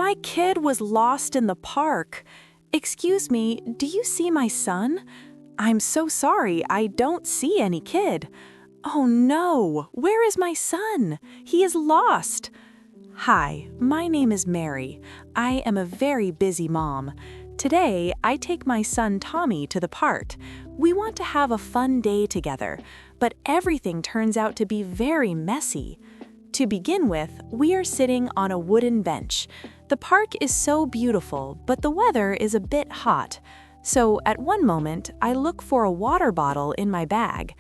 my kid was lost in the park. Excuse me, do you see my son? I'm so sorry, I don't see any kid. Oh no, where is my son? He is lost. Hi, my name is Mary. I am a very busy mom. Today, I take my son Tommy to the park. We want to have a fun day together, but everything turns out to be very messy. To begin with, we are sitting on a wooden bench. The park is so beautiful, but the weather is a bit hot. So at one moment, I look for a water bottle in my bag.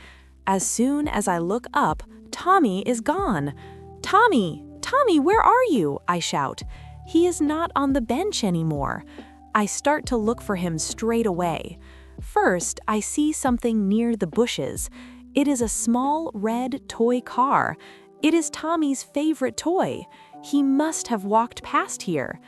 As soon as I look up, Tommy is gone. Tommy, Tommy, where are you? I shout. He is not on the bench anymore. I start to look for him straight away. First, I see something near the bushes. It is a small red toy car. It is Tommy's favorite toy. He must have walked past here.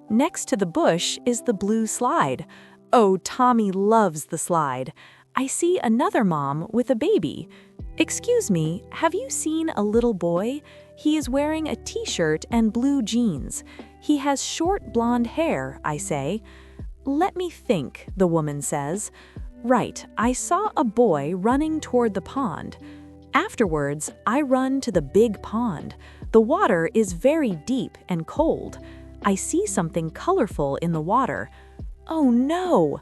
Next to the bush is the blue slide. Oh, Tommy loves the slide. I see another mom with a baby. Excuse me, have you seen a little boy? He is wearing a t-shirt and blue jeans. He has short blonde hair, I say. Let me think, the woman says. Right, I saw a boy running toward the pond. Afterwards, I run to the big pond. The water is very deep and cold. I see something colorful in the water. Oh no!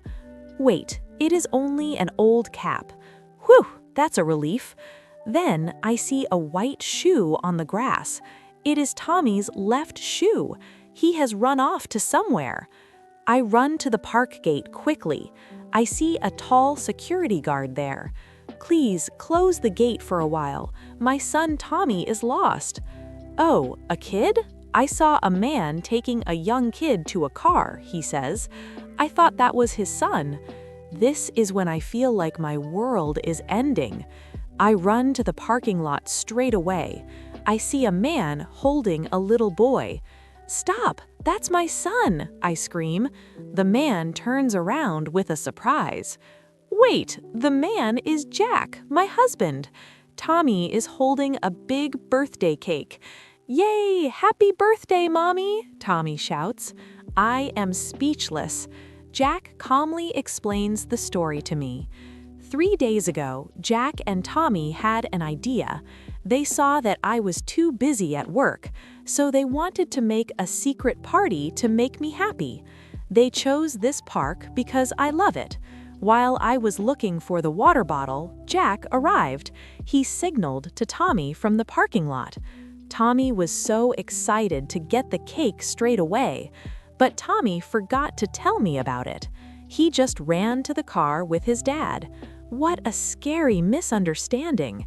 Wait, it is only an old cap. Whew, that's a relief. Then I see a white shoe on the grass. It is Tommy's left shoe. He has run off to somewhere. I run to the park gate quickly. I see a tall security guard there. Please close the gate for a while. My son Tommy is lost. Oh, a kid? I saw a man taking a young kid to a car, he says. I thought that was his son. This is when I feel like my world is ending. I run to the parking lot straight away. I see a man holding a little boy. Stop, that's my son, I scream. The man turns around with a surprise. Wait, the man is Jack, my husband. Tommy is holding a big birthday cake. Yay, happy birthday, Mommy, Tommy shouts. I am speechless. Jack calmly explains the story to me. 3 days ago, Jack and Tommy had an idea. They saw that I was too busy at work, so they wanted to make a secret party to make me happy. They chose this park because I love it. While I was looking for the water bottle, Jack arrived. He signaled to Tommy from the parking lot. Tommy was so excited to get the cake straight away, but Tommy forgot to tell me about it. He just ran to the car with his dad. What a scary misunderstanding.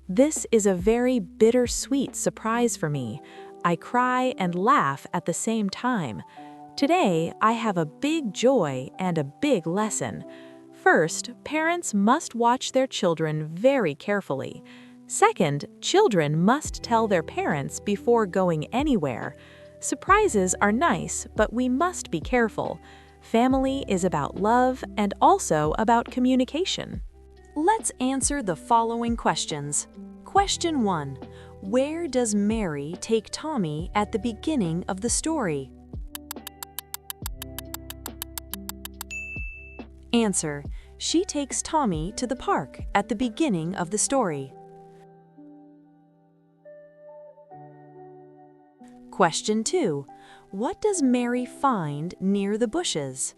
This is a very bittersweet surprise for me. I cry and laugh at the same time. Today, I have a big joy and a big lesson. First, parents must watch their children very carefully. Second, children must tell their parents before going anywhere. Surprises are nice, but we must be careful. Family is about love and also about communication. Let's answer the following questions. Question 1. Where does Mary take Tommy at the beginning of the story? Answer. She takes Tommy to the park at the beginning of the story. Question 2. What does Mary find near the bushes?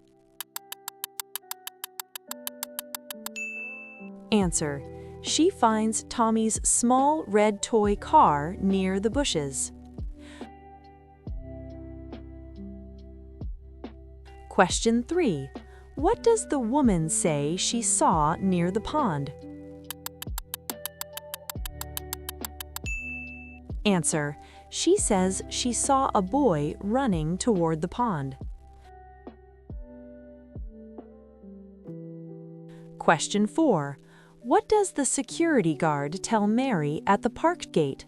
Answer. She finds Tommy's small red toy car near the bushes. Question 3. What does the woman say she saw near the pond? Answer. She says she saw a boy running toward the pond. Question 4. What does the security guard tell Mary at the park gate?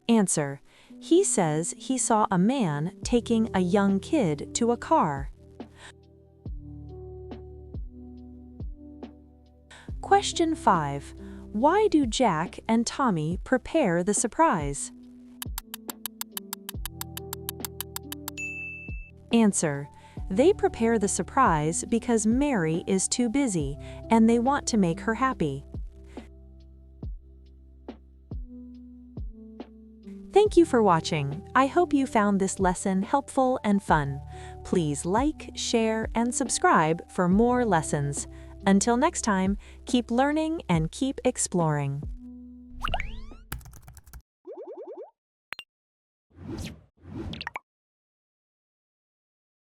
Answer. He says he saw a man taking a young kid to a car. Question 5. Why do Jack and Tommy prepare the surprise? Answer: they prepare the surprise because Mary is too busy and they want to make her happy. Thank you for watching. I hope you found this lesson helpful and fun. Please like, share, and subscribe for more lessons. Until next time, keep learning and keep exploring.